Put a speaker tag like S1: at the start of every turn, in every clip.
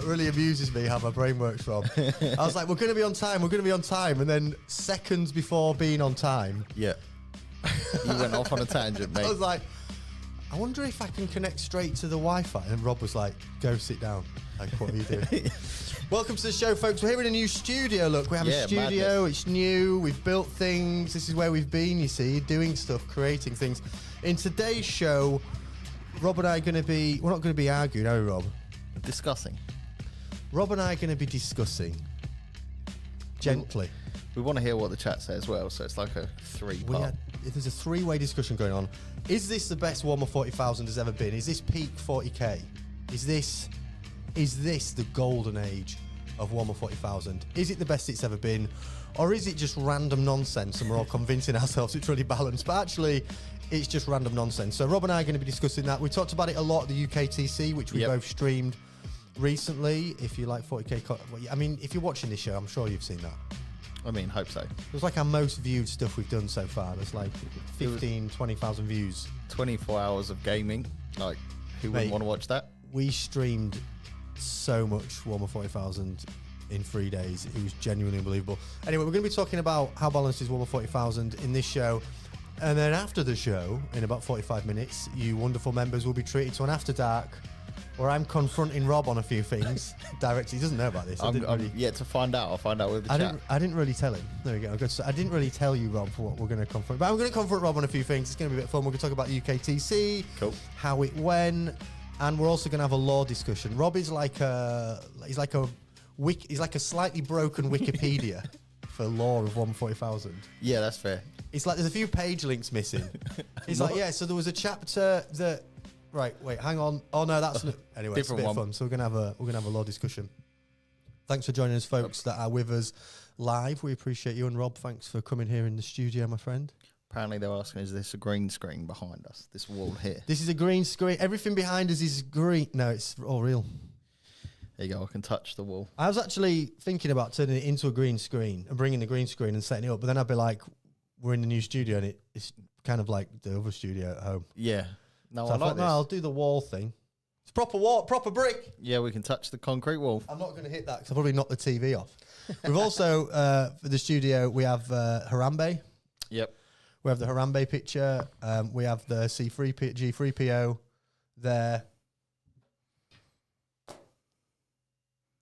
S1: really amuses me how my brain works, Rob. I was like, we're going to be on time, and then seconds before being on time,
S2: Yeah. You went off on a tangent, mate.
S1: I was like, I wonder if I can connect straight to the Wi-Fi. And Rob was like, go sit down. Like, what are you doing? Welcome to the show, folks. We're here in a new studio. Look, we have a studio.
S2: Madness.
S1: It's new. We've built things. This is where we've been, you see, doing stuff, creating things. In today's show, Rob and I are going to be, we're not going to be arguing, are we, Rob?
S2: Discussing.
S1: Rob and I are going to be discussing gently.
S2: We want to hear what the chat says as well, so it's like a three-part.
S1: There's a three-way discussion going on. Is this the best Warhammer 40,000 has ever been? Is this peak 40k? Is this the golden age of Warhammer 40,000? Is it the best it's ever been? Or is it just random nonsense and we're all convincing ourselves it's really balanced? But actually, it's just random nonsense. So Rob and I are going to be discussing that. We talked about it a lot at the UKTC, which we both streamed recently. If you like 40k, I mean, if you're watching this show, I'm sure you've seen that.
S2: I mean, hope so.
S1: It was like our most viewed stuff we've done so far. There's like 15, 20,000 views.
S2: 24 hours of gaming. Like, who wouldn't want to watch that?
S1: We streamed so much Warhammer 40,000 in 3 days. It was genuinely unbelievable. Anyway, we're going to be talking about how balanced is Warhammer 40,000 in this show. And then after the show, in about 45 minutes, you wonderful members will be treated to an After Dark where I'm confronting Rob on a few things directly. He doesn't know about this.
S2: I'm yet to find out. I'll find out with the chat.
S1: I didn't really tell him. There we go. I didn't really tell you, Rob, for what we're going to confront. But I'm going to confront Rob on a few things. It's going to be a bit fun. We're going to talk about the UKTC, how it went, and we're also going to have a lore discussion. Rob is like he's like a slightly broken Wikipedia for lore of 140,000.
S2: Yeah, that's fair.
S1: It's like there's a few page links missing. He's like, yeah. So there was a chapter that. Right, wait, hang on. Oh no, that's anyway. It's a bit of fun. So we're gonna have a lore discussion. Thanks for joining us, folks that are with us live. We appreciate you, and Rob, thanks for coming here in the studio, my friend.
S2: Apparently, they're asking, is this a green screen behind us? This wall here.
S1: This is a green screen. Everything behind us is green. No, it's all real.
S2: There you go. I can touch the wall.
S1: I was actually thinking about turning it into a green screen and bringing the green screen and setting it up, but then I'd be like, we're in the new studio, and it's kind of like the other studio at home.
S2: Yeah. No,
S1: so I thought, no, I'll do the wall thing. It's proper wall, proper brick.
S2: Yeah, we can touch the concrete wall.
S1: I'm not going to hit that because I'll probably knock the TV off. We've also, for the studio, we have Harambe.
S2: Yep.
S1: We have the Harambe picture. We have the G3PO there.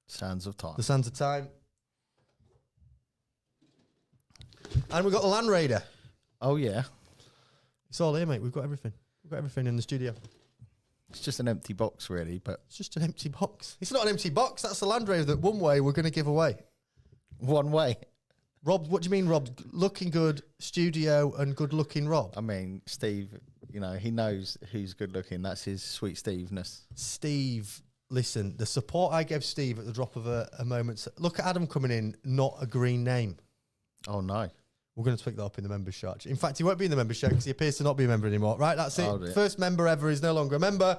S2: Sands of Time.
S1: The Sands of Time. And we've got the Land Raider.
S2: Oh, yeah.
S1: It's all here, mate. We've got everything. We've got everything in the studio.
S2: It's just an empty box, really, but...
S1: It's just an empty box. It's not an empty box. That's the Land Raider that one way we're going to give away.
S2: One way?
S1: Rob, what do you mean, Rob? Looking good, studio, and good-looking Rob?
S2: I mean, Steve, you know, he knows who's good-looking. That's his sweet Steve-ness.
S1: Steve, listen, the support I gave Steve at the drop of a moment... Look at Adam coming in, not a green name.
S2: Oh, no.
S1: We're going to pick that up in the members' chat. In fact, he won't be in the members' chat because he appears to not be a member anymore. Right, that's it. First member ever is no longer a member.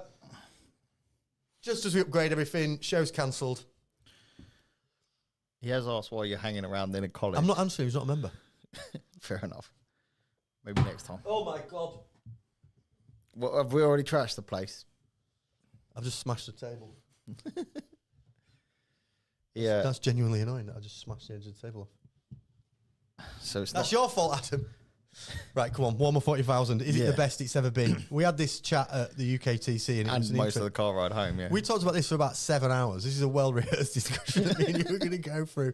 S1: Just as we upgrade everything, show's cancelled.
S2: He has asked why you're hanging around in a college.
S1: I'm not answering, he's not a member.
S2: Fair enough. Maybe next time.
S1: Oh my God.
S2: What, have we already trashed the place?
S1: I've just smashed the table.
S2: Yeah.
S1: That's genuinely annoying that I just smashed the edge of the table off.
S2: So
S1: that's your fault, Adam. Right, come on. Warhammer 40,000. Is it the best it's ever been? We had this chat at the UKTC. And it was
S2: most of the car ride home, yeah.
S1: We talked about this for about 7 hours. This is a well-rehearsed discussion that me and you were going to go through.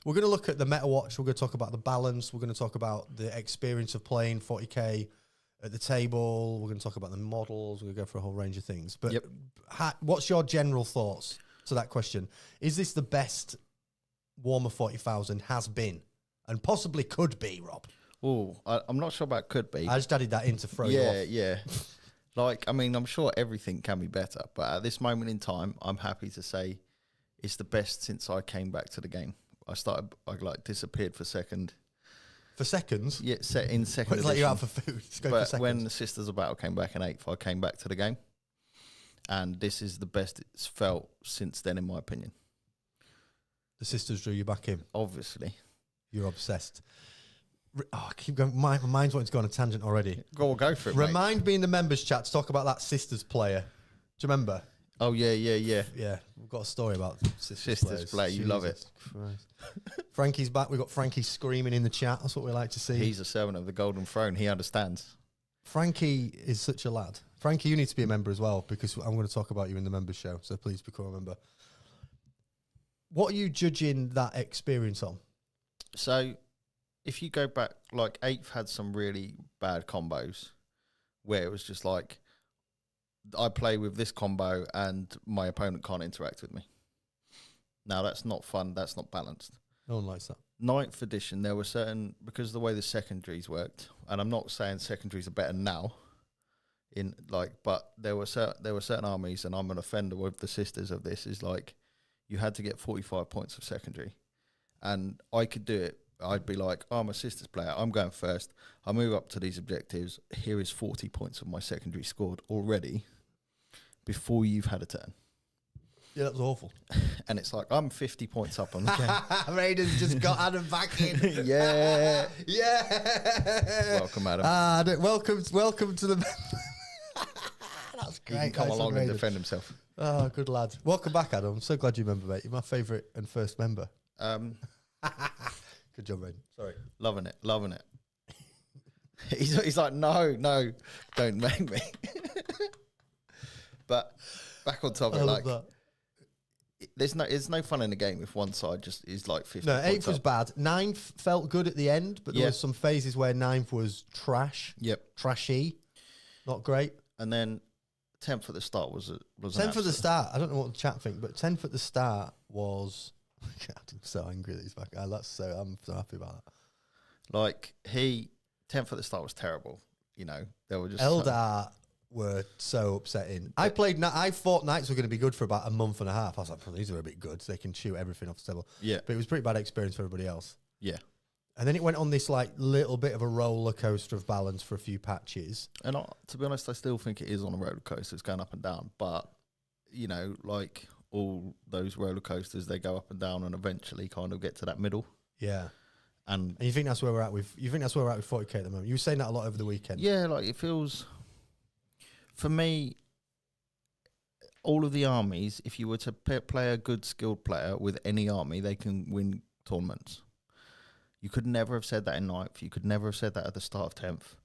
S1: We're going to look at the meta watch. We're going to talk about the balance. We're going to talk about the experience of playing 40k at the table. We're going to talk about the models. We're going to go for a whole range of things. But what's your general thoughts to that question? Is this the best Warhammer 40,000 has been? And possibly could be, Rob.
S2: Oh, I'm not sure about could be.
S1: I just added that in to throw you off.
S2: Yeah. Like, I mean, I'm sure everything can be better, but at this moment in time, I'm happy to say it's the best since I came back to the game. I disappeared for a second.
S1: For seconds?
S2: Yeah, in second.
S1: It's like you're out for food. Just go for seconds.
S2: When the Sisters of Battle came back in 8th, I came back to the game. And this is the best it's felt since then, in my opinion.
S1: The Sisters drew you back in?
S2: Obviously.
S1: You're obsessed. Oh, I keep going. My mind's wanting to go on a tangent already.
S2: Go for it.
S1: Remind me in the members chat to talk about that Sisters player. Do you remember?
S2: Oh yeah.
S1: Yeah, we've got a story about
S2: Sisters Play. You love it.
S1: Frankie's back. We've got Frankie screaming in the chat. That's what we like to see.
S2: He's a servant of the Golden Throne. He understands.
S1: Frankie is such a lad. Frankie, you need to be a member as well, because I'm going to talk about you in the members show. So please become a member. What are you judging that experience on?
S2: So, if you go back, like 8th had some really bad combos where it was just like, I play with this combo and my opponent can't interact with me. Now, that's not fun. That's not balanced.
S1: No one likes that.
S2: 9th edition, there were certain, because of the way the secondaries worked, and I'm not saying secondaries are better now, but there were certain armies, and I'm an offender with the sisters of this, is like, you had to get 45 points of secondary. And I could do it. I'd be like, I'm a sisters player. I'm going first. I move up to these objectives. Here is 40 points of my secondary scored already before you've had a turn.
S1: Yeah, that was awful.
S2: And it's like, I'm 50 points up on the game.
S1: Raiden's just got Adam back in.
S2: Yeah.
S1: Yeah.
S2: Welcome, Adam.
S1: Welcome to the... That's great.
S2: He can come along and defend himself.
S1: Oh, good lad. Welcome back, Adam. I'm so glad you remember, mate. You're my favourite and first member. Good job, Raiden. Sorry.
S2: Loving it. He's like, no, don't make me. But back on topic, like, there's no fun in the game if one side just is like 50.
S1: No, 8th was bad. 9th felt good at the end, but there was some phases where 9th was trash.
S2: Yep.
S1: Trashy. Not great.
S2: And then 10th at the start was
S1: 10th at the start. I don't know what the chat think, but 10th at the start was... I'm so angry that he's back. I'm so happy about that.
S2: Like, 10th at the start was terrible. You know, they were just...
S1: Eldar were so upsetting. I thought Knights were going to be good for about a month and a half. I was like, well, these are a bit good, so they can shoot everything off the table.
S2: Yeah.
S1: But it was a pretty bad experience for everybody else.
S2: Yeah.
S1: And then it went on this like little bit of a roller coaster of balance for a few patches.
S2: And to be honest, I still think it is on a roller coaster. It's going up and down. But, you know, like all those roller coasters, they go up and down and eventually kind of get to that middle.
S1: Yeah.
S2: And
S1: you think that's where we're at with 40k at the moment? You were saying that a lot over the weekend.
S2: Yeah, like it feels, for me, all of the armies, if you were to play a good skilled player with any army, they can win tournaments. You could never have said that in 9th. You could never have said that at the start of 10th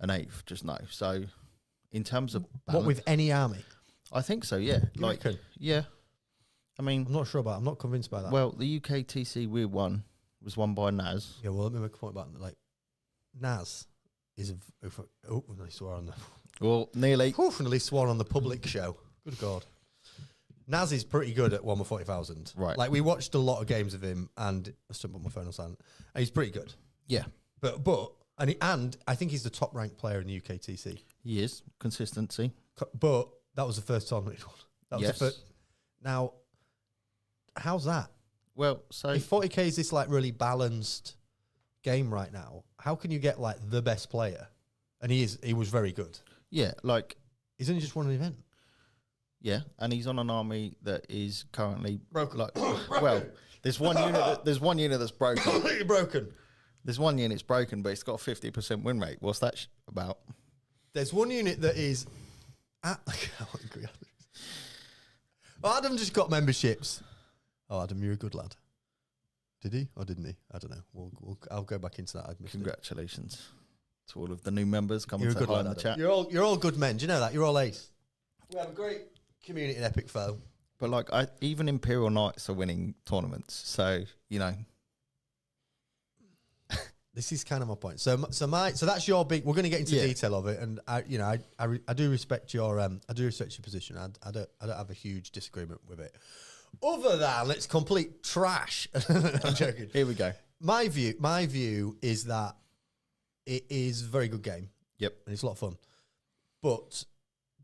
S2: and 8th. Just no. So, in terms of balance,
S1: what with any army?
S2: I think so. Yeah.
S1: You reckon?
S2: Yeah. I mean,
S1: I'm not sure about. I'm not convinced by that.
S2: Well, the UK TC we won was won by Naas.
S1: Yeah. Well, let me make a point about like Naas is I swore on the.
S2: Well, nearly.
S1: Nearly swore on the public show. Good God. Naas is pretty good at Warhammer 40,000.
S2: Right.
S1: Like, we watched a lot of games of him, and I still put my phone on silent. And he's pretty good.
S2: Yeah.
S1: But I think he's the top ranked player in the UK TC.
S2: He is. Consistency.
S1: But that was the first tournament he won. That was
S2: yes.
S1: the first. Now, how's that?
S2: Well, so
S1: if 40k is this like really balanced game right now, how can you get like the best player? And he was very good.
S2: Yeah, like
S1: he's only just won an event.
S2: Yeah, and he's on an army that is currently
S1: broken.
S2: Like, well, there's one unit. There's one unit that's broken.
S1: Completely broken.
S2: There's one unit's broken, but it's got a 50% win rate. What's that about?
S1: There's one unit that is. Adam just got memberships. Oh, Adam, you're a good lad. Did he or didn't he? I don't know. I'll go back into that.
S2: Congratulations to all of the new members coming
S1: to
S2: hi in the chat.
S1: You're all good men. Do you know that? You're all ace. We have a great community in Epic Foe.
S2: But like, even Imperial Knights are winning tournaments. So, you know.
S1: This is kind of my point. So that's your big. We're going to get into detail of it, and I do respect your position. I don't have a huge disagreement with it. Other than it's complete trash. I'm joking.
S2: Here we go.
S1: My view is that it is a very good game.
S2: Yep,
S1: and it's a lot of fun. But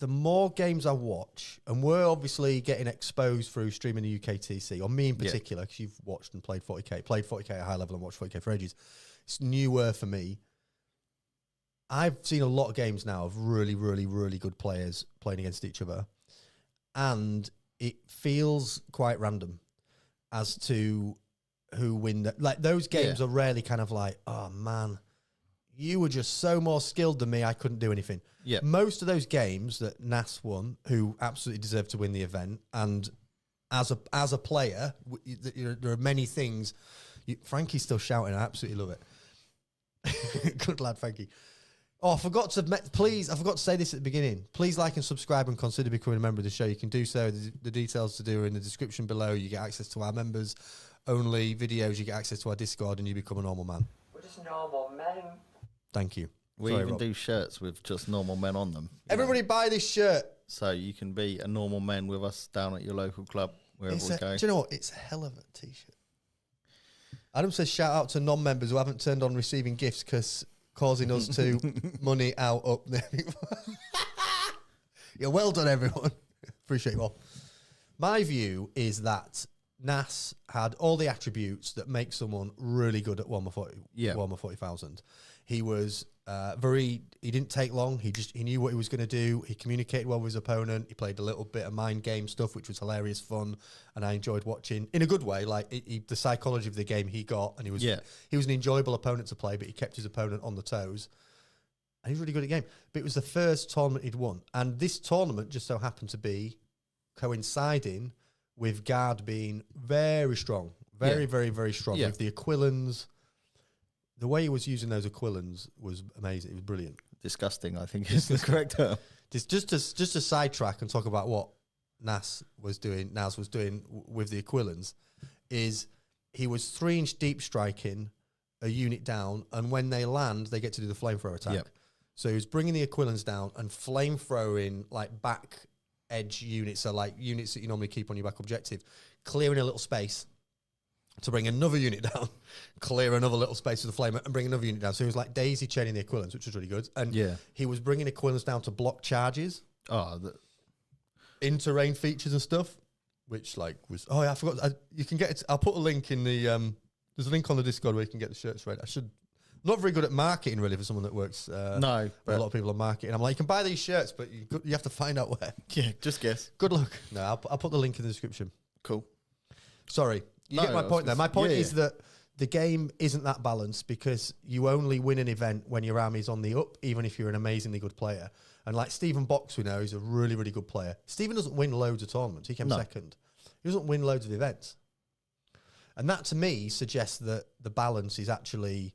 S1: the more games I watch, and we're obviously getting exposed through streaming the UKTC, or me in particular, because you've watched and played 40k at a high level and watched 40k for ages. It's newer for me. I've seen a lot of games now of really, really, really good players playing against each other. And it feels quite random as to who win. Like, those games are rarely kind of like, oh, man, you were just so more skilled than me, I couldn't do anything.
S2: Yeah.
S1: Most of those games that Naas won, who absolutely deserved to win the event, and as a player, there are many things. Frankie's still shouting. I absolutely love it. Good lad, Frankie. Oh, I forgot to say this at the beginning. Please like and subscribe and consider becoming a member of the show. You can do so. The details to do are in the description below. You get access to our members only videos. You get access to our Discord, and you become a normal man.
S3: We're just normal men.
S1: Thank you.
S2: We
S1: Sorry,
S2: even
S1: Rob.
S2: do shirts with just normal men on them.
S1: Everybody buy this shirt.
S2: So you can be a normal man with us down at your local club, wherever we go.
S1: Do you know what? It's a hell of a t-shirt. Adam says shout out to non-members who haven't turned on receiving gifts because causing us to money out up there. Yeah, well done, everyone. Appreciate you all. My view is that Naas had all the attributes that make someone really good at Warhammer 40,000. He was he didn't take long. He knew what he was going to do. He communicated well with his opponent. He played a little bit of mind game stuff, which was hilarious fun, and I enjoyed watching in a good way. Like the psychology of the game he got, and he was an enjoyable opponent to play, but he kept his opponent on the toes, and he was really good at the game. But it was the first tournament he'd won, and this tournament just so happened to be coinciding with Guard being very strong, very strong with the Aquilans. The way he was using those Aquilans was amazing. It was brilliant.
S2: Disgusting, I think is the correct term.
S1: Just to sidetrack and talk about what Naas was doing with the Aquilans, is he was 3-inch deep striking a unit down, and when they land, they get to do the flamethrower attack.
S2: Yep.
S1: So he was bringing the Aquilans down and flamethrowing like back edge units, so like units that you normally keep on your back objective, clearing a little space to bring another unit down, clear another little space with the flame, and bring another unit down. So he was like daisy chaining the Aquilans, which was really good. And he was bringing Aquilans down to block charges, in-terrain features and stuff, which like was... Oh, yeah, I forgot. You can get it. I'll put a link in the... there's a link on the Discord where you can get the shirts right. Not very good at marketing, really, for someone that works...
S2: No.
S1: But a lot of people are marketing. I'm like, you can buy these shirts, but you have to find out where.
S2: Yeah, just guess.
S1: Good luck. No, I'll put the link in the description.
S2: Cool.
S1: Sorry. You get my point there. My point is that the game isn't that balanced because you only win an event when your army's on the up, even if you're an amazingly good player. And like Stephen Box, we know, is a really, really good player. Stephen doesn't win loads of tournaments. He came second. He doesn't win loads of events. And that, to me, suggests that the balance is actually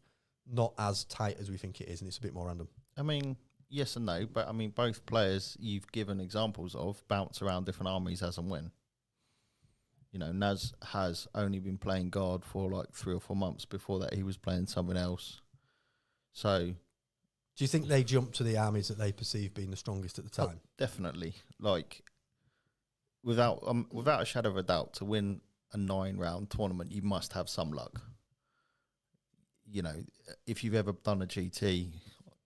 S1: not as tight as we think it is, and it's a bit more random.
S2: I mean, yes and no, but I mean, both players you've given examples of bounce around different armies as and when. You know, Naas has only been playing Guard for like 3 or 4 months. Before that, he was playing something else. So...
S1: Do you think they jumped to the armies that they perceived being the strongest at the time?
S2: Oh, definitely. Like, without a shadow of a doubt, to win a 9-round tournament, you must have some luck. You know, if you've ever done a GT,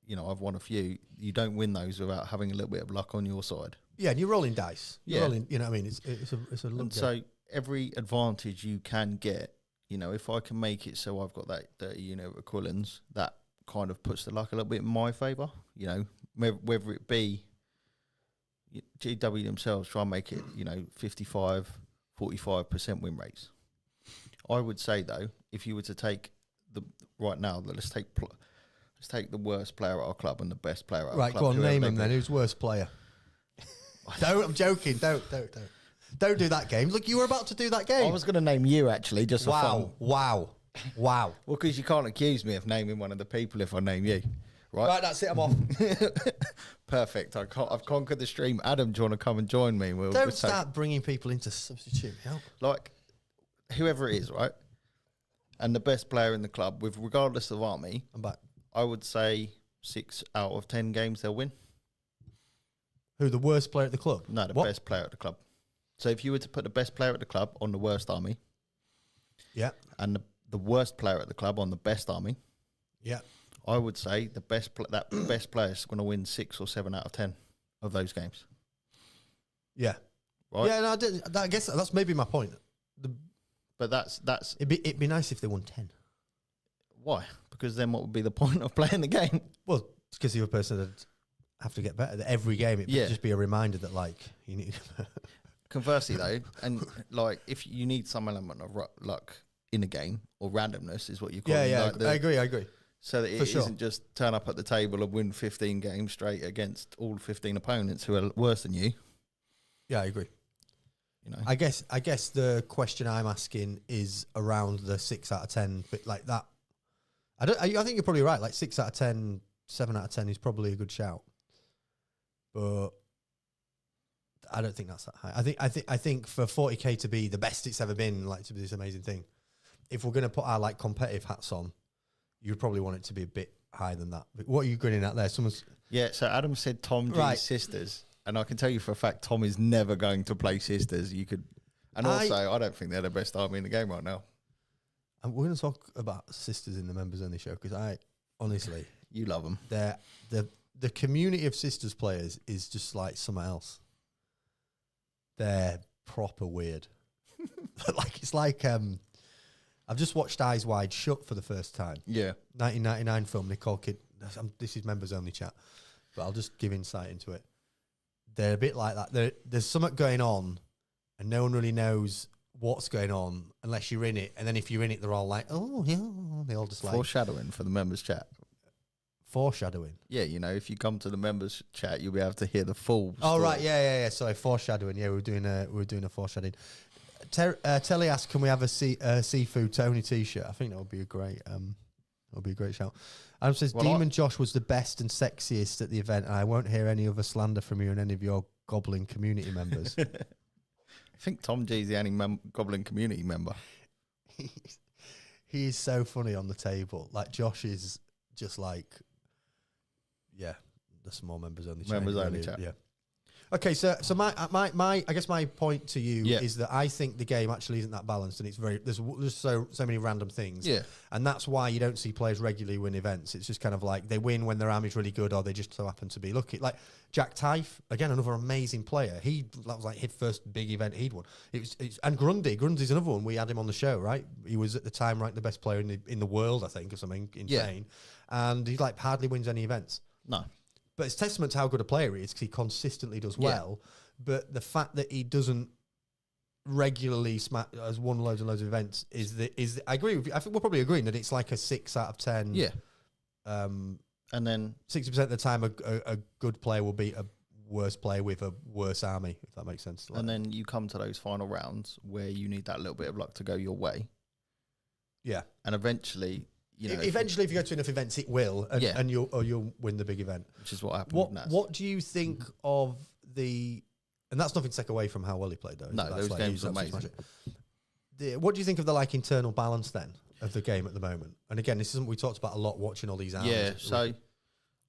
S2: you know, I've won a few, you don't win those without having a little bit of luck on your side.
S1: Yeah, and you're rolling dice. You're rolling, you know what I mean? It's a luck game.
S2: So every advantage you can get, you know, if I can make it so I've got that 30 unit of Aquilans, that kind of puts the luck a little bit in my favour. You know, whether it be GW themselves try and make it, you know, 45% win rates. I would say though, if you were to take let's take the worst player at our club and the best player at our club.
S1: Right, go on, name him then. Who's worst player? I'm joking. Don't do that game. Look, you were about to do that game.
S2: I was going to name you actually, just for fun.
S1: Wow. Well,
S2: because you can't accuse me of naming one of the people if I name you.
S1: Right, that's it. I'm off.
S2: Perfect. I've conquered the stream. Adam, do you want to come and join me?
S1: Don't start bringing people into substitute help.
S2: Like, whoever it is, right? And the best player in the club, with regardless of army,
S1: I'm back.
S2: I would say 6 out of 10 games they'll win.
S1: Who, the worst player at the club?
S2: No, the best player at the club. So if you were to put the best player at the club on the worst army, and the worst player at the club on the best army, I would say the best best player is going to win 6 or 7 out of 10 of those games. Yeah,
S1: right. Yeah, no, I guess that's maybe my point.
S2: But that's
S1: it'd be nice if they won 10.
S2: Why? Because then what would be the point of playing the game?
S1: Well, it's because you're a person that have to get better. Every game, it would just be a reminder that like you need.
S2: Conversely, though, and like if you need some element of luck in a game or randomness is what you call it.
S1: Yeah, I agree.
S2: So that it
S1: For sure.
S2: isn't just turn up at the table and win 15 games straight against all 15 opponents who are worse than you.
S1: Yeah, I agree.
S2: You know,
S1: I guess the question I'm asking is around the 6 out of 10, but like that. I think you're probably right. Like 6 out of 10, 7 out of 10 is probably a good shout, but I don't think that's that high. I think for 40k to be the best it's ever been, like to be this amazing thing, if we're going to put our like competitive hats on, you'd probably want it to be a bit higher than that. But what are you grinning at there? Someone's
S2: so Adam said Tom G's
S1: Right.
S2: sisters, and I can tell you for a fact Tom is never going to play sisters. And also I don't think they're the best army in the game right now.
S1: And we're going to talk about sisters in the members only show because I honestly,
S2: You love them.
S1: the community of sisters players is just like something else. They're proper weird. It's like I've just watched Eyes Wide Shut for the first time.
S2: Yeah.
S1: 1999 film, Nicole Kid. This is members only chat, but I'll just give insight into it. They're a bit like that. There's something going on, and no one really knows what's going on unless you're in it. And then if you're in it, they're all like, "Oh yeah," they all just like
S2: Foreshadowing for the members chat.
S1: foreshadowing.
S2: Yeah, you know, if you come to the members chat, you'll be able to hear the full
S1: Oh
S2: story.
S1: right, yeah. Sorry, foreshadowing. Yeah, we were doing a foreshadowing. Telly asked, "Can we have a seafood Tony T-shirt?" I think that would be a great shout. Adam says, Demon Josh was the best and sexiest at the event, and I won't hear any other slander from you and any of your Goblin community members.
S2: I think Tom G's the only Goblin community member.
S1: He is so funny on the table. Like Josh is just like, yeah, the small members only.
S2: Members only chat.
S1: Yeah. Okay, so my I guess my point to you is that I think the game actually isn't that balanced, and it's there's so many random things.
S2: Yeah,
S1: and that's why you don't see players regularly win events. It's just kind of like they win when their army's really good, or they just so happen to be lucky. Like Jack Tyfe, again, another amazing player. That was like his first big event he'd won. And Grundy's another one. We had him on the show, right? He was at the time ranked the best player in the world, I think, or something insane. Yeah. And he like hardly wins any events.
S2: No.
S1: But it's testament to how good a player he is because he consistently does well. But the fact that he doesn't regularly has won loads and loads of events is I agree with you. I think we're probably agreeing that it's like a 6 out of 10.
S2: Yeah. And then
S1: 60% of the time, a good player will beat a worse player with a worse army, if that makes sense.
S2: And then you come to those final rounds where you need that little bit of luck to go your way. Yeah. And eventually, you know,
S1: if you go to enough events, it will, and you'll win the big event,
S2: which is what happened. With Naas.
S1: What do you think of the? And that's nothing to take away from how well he played, though.
S2: No, those games are amazing.
S1: What do you think of the like internal balance then of the game at the moment? And again, this is something we talked about a lot watching all these armies.
S2: Yeah, so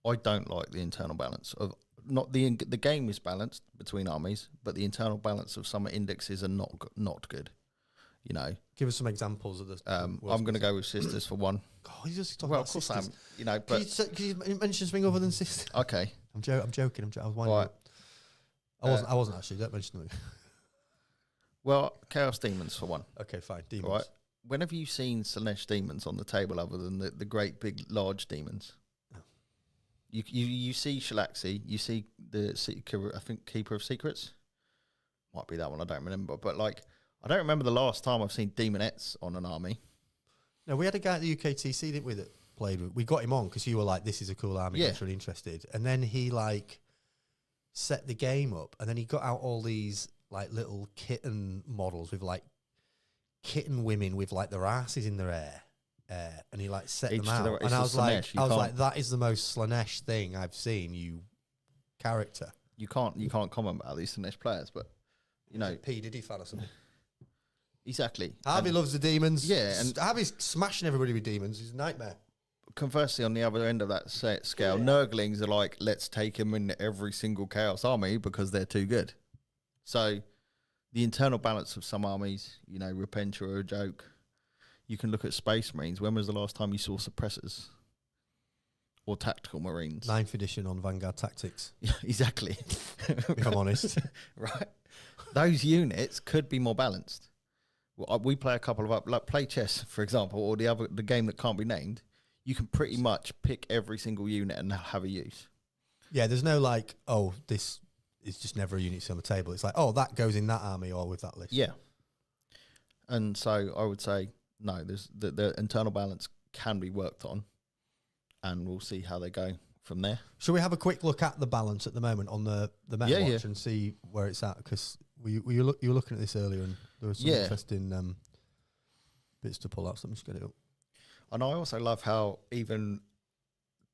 S2: I don't like the internal balance of not the game is balanced between armies, but the internal balance of some indexes are not good. You know,
S1: give us some examples of this.
S2: I'm going to go with sisters for one.
S1: Oh, you just talking
S2: well,
S1: about
S2: of course
S1: sisters.
S2: You know, but
S1: can you mention something other than sisters?
S2: Okay,
S1: I'm joking. I was winding up. I wasn't actually. Don't mention them.
S2: Well, Chaos Demons for one.
S1: Okay, fine. Demons.
S2: Right. When have you seen Slanesh demons on the table other than the great big large demons?
S1: No.
S2: You see Shalaxi, you see the I think Keeper of Secrets. Might be that one. I don't remember, but like. I don't remember the last time I've seen demonettes on an army.
S1: No, we had a guy at the UKTC, didn't we, that played with. We got him on because you were like, this is a cool army. Yeah. I was really interested. And then he like set the game up, and then he got out all these like little kitten models with like kitten women with like their asses in their hair. And he like set them out. And I was like, that is the most Slanesh thing I've seen, you character.
S2: You can't comment about these Slanesh players, but you know.
S1: P, did he fan or something?
S2: Exactly.
S1: Harvey loves the demons.
S2: Yeah, and
S1: Harvey's smashing everybody with demons. He's a nightmare.
S2: Conversely, on the other end of that scale, Nurglings are like, let's take him in every single Chaos army because they're too good. So, the internal balance of some armies, you know, Repentia are a joke. You can look at Space Marines. When was the last time you saw suppressors? Or Tactical Marines?
S1: 9th edition on Vanguard Tactics.
S2: Yeah, exactly.
S1: If I'm honest.
S2: Right. Those units could be more balanced. We play a couple of like play chess, for example, or the game that can't be named. You can pretty much pick every single unit and have a use. Yeah, there's no like, oh, this is just never a unit on the table. It's like, oh, that goes in that army or with that list. Yeah. And so I would say no. There's the internal balance can be worked on. and we'll see how they go from there.
S1: Shall we have a quick look at the balance at the moment on the Meta Watch and see where it's at? Because you were looking at this earlier, and there were some interesting bits to pull out. So let me just get it up.
S2: And I also love how even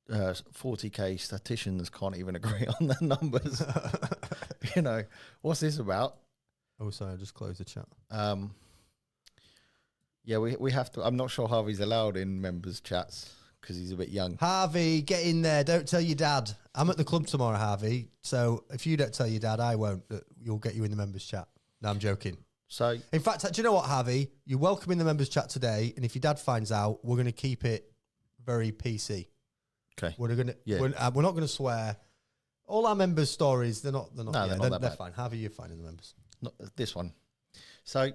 S2: 40k statisticians can't even agree on the numbers. You know, what's this about?
S1: Oh, sorry, I just closed the chat.
S2: Yeah, we have to. I'm not sure Harvey's allowed in members' chats because he's a bit young.
S1: Harvey, get in there. Don't tell your dad. I'm at the club tomorrow, Harvey. So if you don't tell your dad, I won't. You'll get you in the members' chat. No, I'm joking.
S2: So,
S1: in fact, do you know what, Harvey? You're welcome in the members' chat today. And if your dad finds out, we're going to keep it very PC.
S2: Okay.
S1: We're not going to swear. All our members' stories, they're not
S2: that bad.
S1: They're fine. Harvey, you're fine in the members.
S2: Not this one. So,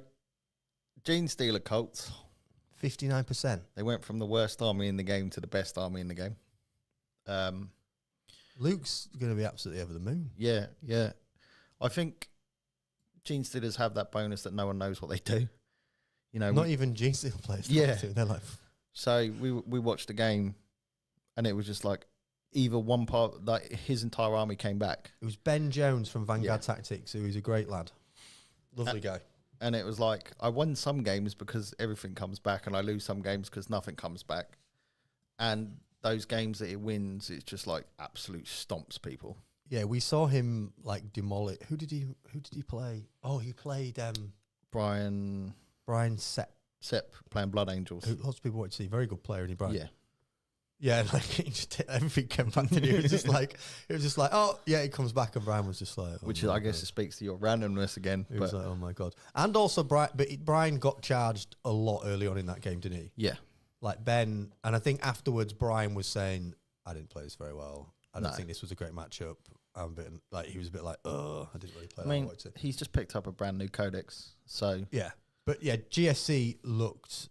S2: Gene Stealer Colts.
S1: 59%.
S2: They went from the worst army in the game to the best army in the game.
S1: Luke's going to be absolutely over the moon.
S2: Yeah. I think Gene Stealers have that bonus that no one knows what they do. You know,
S1: not even Gene Stealer players.
S2: Yeah.
S1: They're like.
S2: So we watched the game, and it was just like either one part, like his entire army came back.
S1: It was Ben Jones from Vanguard Tactics, who is a great lad. Lovely guy.
S2: And it was like, I won some games because everything comes back, and I lose some games because nothing comes back. And those games that it wins, it's just like absolute stomps people.
S1: Yeah, we saw him like demolish. Who did he play? Oh, he played
S2: Brian
S1: Sepp
S2: playing Blood Angels.
S1: Lots of people want to see. Very good player, and he Brian.
S2: Yeah.
S1: Yeah, like he just, everything came back to him. It was just like, oh yeah, he comes back, and Brian was just like,
S2: which is, I guess, it speaks to your randomness again.
S1: He was like, oh my god. And also Brian got charged a lot early on in that game, didn't he?
S2: Yeah.
S1: Like Ben, and I think afterwards Brian was saying, I didn't play this very well. I don't think this was a great matchup. He was a bit like, oh, I didn't really play.
S2: I mean, he's just picked up a brand new Codex, so
S1: yeah. But yeah, GSC looked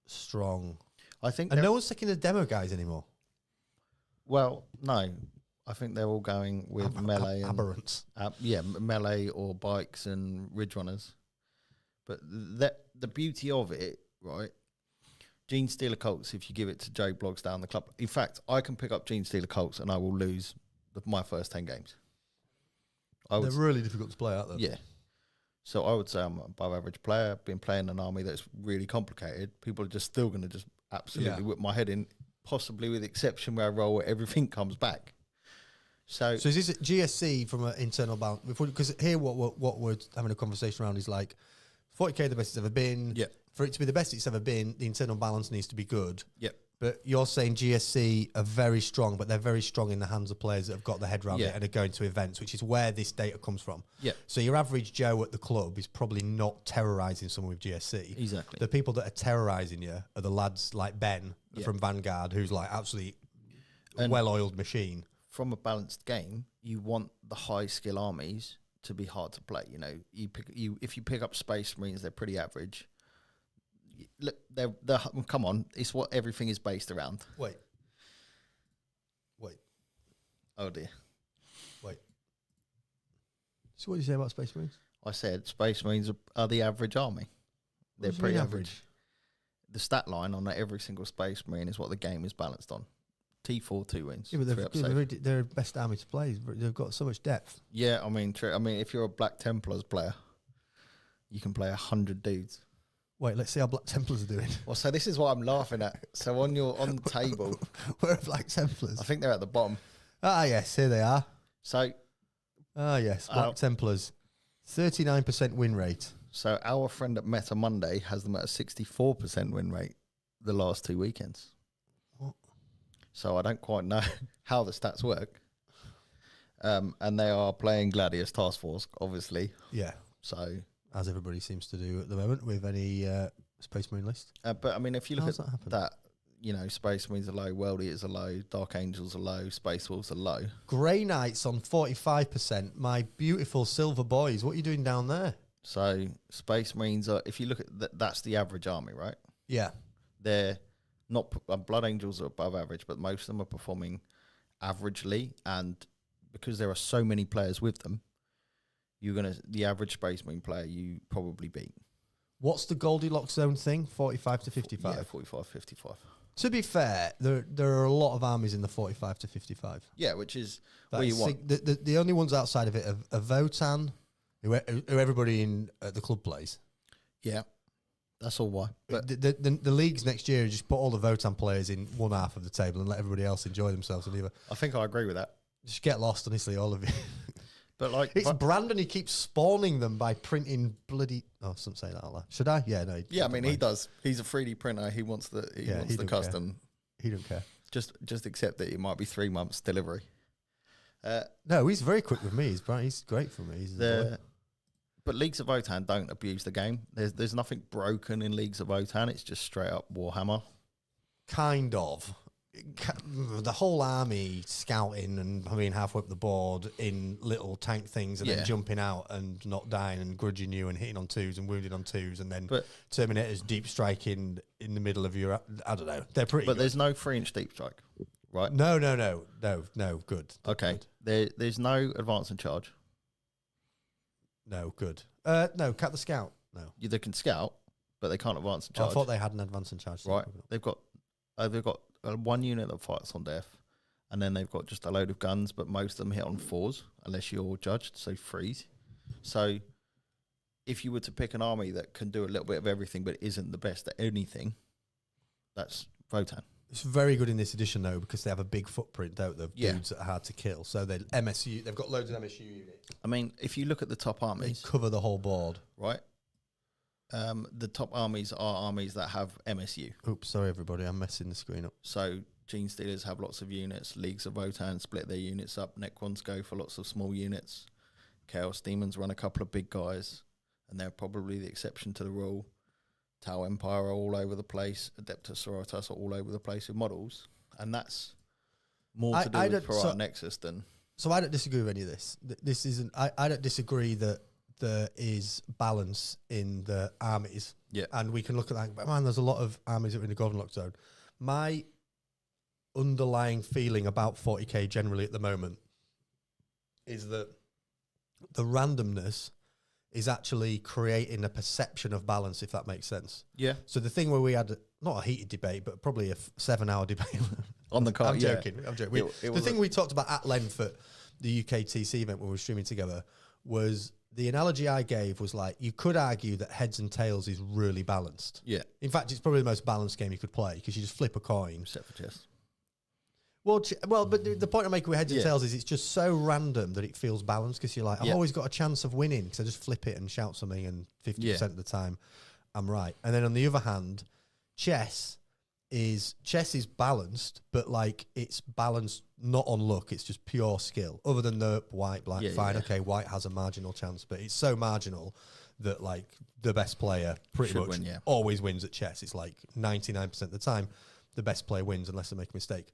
S1: strong.
S2: I think,
S1: and no one's taking the demo guys anymore.
S2: Well, no, I think they're all going with melee and
S1: aberrants.
S2: Melee or bikes and ridge runners. But the beauty of it, right? Gene Stealer Colts. If you give it to Joe Blogs down the club, in fact, I can pick up Gene Stealer Colts and I will lose my first 10 games.
S1: They're really difficult to play out there.
S2: Yeah. So I would say I'm an above average player. Been playing an army that's really complicated. People are just still going to just absolutely whip my head in, possibly with the exception where I roll where everything comes back. So
S1: is this GSC from an internal balance? Because here what we're having a conversation around is like 40k the best it's ever been.
S2: Yeah.
S1: For it to be the best it's ever been, the internal balance needs to be good.
S2: Yep.
S1: But you're saying GSC are very strong, but they're very strong in the hands of players that have got their head around it and are going to events, which is where this data comes from.
S2: Yeah.
S1: So your average Joe at the club is probably not terrorising someone with GSC.
S2: Exactly.
S1: The people that are terrorising you are the lads like Ben from Vanguard, who's like absolutely well-oiled machine.
S2: From a balanced game, you want the high skill armies to be hard to play. You know, if you pick up Space Marines, they're pretty average. Look, come on, it's what everything is based around.
S1: Wait.
S2: Oh dear.
S1: Wait. So what did you say about Space Marines?
S2: I said Space Marines are the average army. They're pretty average. The stat line on every single Space Marine is what the game is balanced on. T4, 2 wins.
S1: Yeah, but they're best army to play. They've got so much depth.
S2: Yeah, I mean, true. I mean, if you're a Black Templars player, you can play 100 dudes.
S1: Wait, let's see how Black Templars are doing.
S2: Well, so this is what I'm laughing at. So on the table,
S1: where are Black Templars?
S2: I think they're at the bottom.
S1: Ah, yes, here they are.
S2: So,
S1: yes, Black Templars, 39% win rate.
S2: So our friend at Meta Monday has them at a 64% win rate the last 2 weekends.
S1: What?
S2: So I don't quite know how the stats work. And they are playing Gladius Task Force, obviously.
S1: Yeah.
S2: So,
S1: as everybody seems to do at the moment with any Space Marine list.
S2: But I mean, if you look at that, you know, Space Marines are low, World Eaters are low, Dark Angels are low, Space Wolves are low.
S1: Grey Knights on 45%. My beautiful silver boys. What are you doing down there?
S2: So Space Marines are, if you look at that's the average army, right?
S1: Yeah.
S2: They're not, Blood Angels are above average, but most of them are performing averagely. And because there are so many players with them, the average Space Marine player you probably beat.
S1: What's the Goldilocks zone thing? 45 to 55?
S2: Yeah, 45, 55.
S1: To be fair, there are a lot of armies in the 45 to 55.
S2: Yeah, which is
S1: That
S2: where you
S1: is
S2: want.
S1: the only ones outside of it are Votan, who everybody in at the club plays.
S2: Yeah, that's all why. But
S1: The leagues next year just put all the Votan players in one half of the table and let everybody else enjoy themselves on the other.
S2: I think I agree with that.
S1: Just get lost, honestly, all of you.
S2: But like,
S1: It's Brandon who keeps spawning them by printing bloody. Oh, some say that out loud. Should I? Yeah, no.
S2: yeah, I mean, he does. He's a 3D printer. He wants the
S1: He don't
S2: custom.
S1: He don't care.
S2: Just accept that it might be 3 months delivery.
S1: No, he's very quick with me. He's great for me. He's
S2: But Leagues of Votan don't abuse the game. There's nothing broken in Leagues of Votan. It's just straight up Warhammer.
S1: kind of. The whole army scouting and being halfway up the board in little tank things and then jumping out and not dying and grudging you and hitting on twos and wounded on twos and then Terminators deep striking in the middle of your... I don't know. They're pretty good.
S2: There's no 3-inch deep strike, right?
S1: No. Good.
S2: Okay.
S1: Good.
S2: There's no advance and charge.
S1: No, good. No, Cat the Scout. No.
S2: They can scout, but they can't advance and
S1: Oh,
S2: charge.
S1: I thought they had an advance and charge.
S2: Right. They've got one unit that fights on death, and then they've got just a load of guns, but most of them hit on 4s, unless you're judged, so 3s. So if you were to pick an army that can do a little bit of everything but isn't the best at anything, that's Votan.
S1: It's very good in this edition, though, because they have a big footprint, don't they?
S2: Yeah.
S1: Dudes that are hard to kill. So they've got loads of MSU units.
S2: I mean, if you look at the top
S1: They
S2: armies,
S1: cover the whole board.
S2: right? The top armies are armies that have MSU.
S1: Oops, sorry, everybody. I'm messing the screen up.
S2: So Gene Stealers have lots of units. Leagues of Votan split their units up. Necrons go for lots of small units. Chaos Demons run a couple of big guys, and they're probably the exception to the rule. Tau Empire are all over the place. Adeptus Sororitas are all over the place with models, and that's more to do with Piranha Nexus than...
S1: So I don't disagree with any of this. This isn't... I don't disagree that there is balance in the armies.
S2: Yeah.
S1: And we can look at that. But man, there's a lot of armies that are in the Govenlock zone. My underlying feeling about 40k generally at the moment is that the randomness is actually creating a perception of balance, if that makes sense.
S2: Yeah.
S1: So the thing where we had, not a heated debate, but probably a 7-hour debate.
S2: On the card,
S1: I'm joking.
S2: It
S1: The thing we talked about at length at the UKTC event when we were streaming together was the analogy I gave was like, you could argue that heads and tails is really balanced.
S2: Yeah.
S1: In fact, it's probably the most balanced game you could play because you just flip a coin.
S2: Except for chess.
S1: Well, but the point I'm making with heads and tails is it's just so random that it feels balanced because you're like, I've always got a chance of winning because I just flip it and shout something and 50% of the time I'm right. And then on the other hand, chess is balanced, but like it's balanced not on luck, it's just pure skill. Other than the white, black, fine, okay, white has a marginal chance, but it's so marginal that like the best player pretty much always wins at chess. It's like 99% of the time the best player wins unless they make a mistake.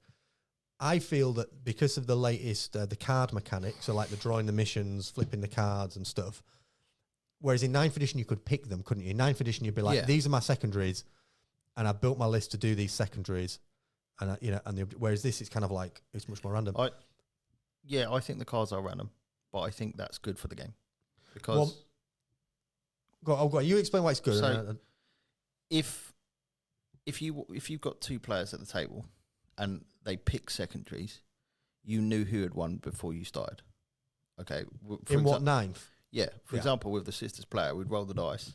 S1: I feel that because of the latest, the card mechanics, so like the drawing the missions, flipping the cards and stuff, whereas in 9th edition you could pick them, couldn't you? In 9th edition you'd be like, these are my secondaries, and I built my list to do these secondaries, and whereas this is kind of like, it's much more random.
S2: I think the cards are random, but I think that's good for the game. Because...
S1: go on, you explain why it's good.
S2: So if you've got two players at the table, and they pick secondaries, you knew who had won before you started. Okay.
S1: In what, 9th?
S2: Yeah. For example, with the Sisters player, we'd roll the dice.